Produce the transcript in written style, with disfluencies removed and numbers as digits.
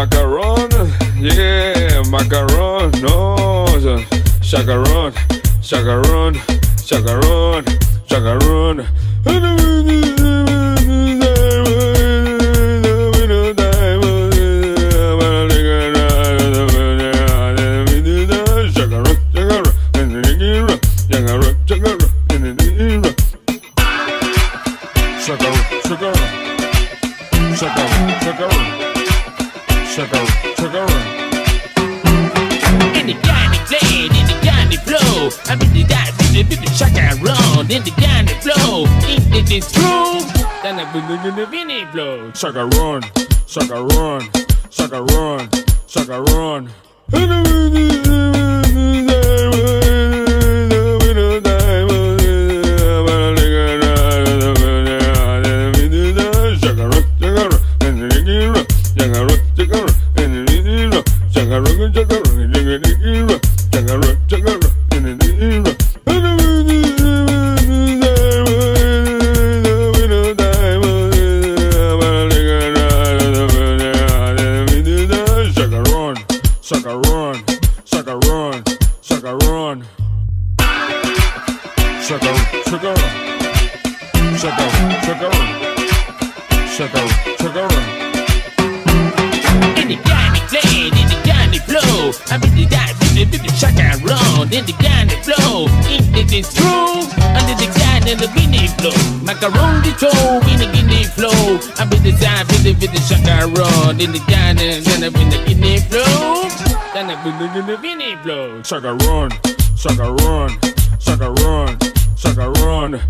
macaron, yeah, macaron, no, chacaron, chacaron, chacaron, chacaron. In the Ghana play, in the Ghana flow. I'm in the guy, with the shaka run. In the Ghana flow, if it is true, then I'm in the Vinny flow. Shaka run, shaka run, shaka run, shaka run. Shaka run, shaka run, shaka run. Shaka, shaka, shaka, shaka, shaka, shaka. In the Ghana play, in the Ghana flow. I'm in the guy, with the shaka run. In the Ghana flow, if it is true, under the Ghana the Vinny flow. Macaroni toe, in the Guinea flow. I'm in the side, with the shaka run. In the Ghana, then I'm in the Guinea flow. Then I'm in the Vinny flow. Shaka run, shaka run, shaka run, shaka run.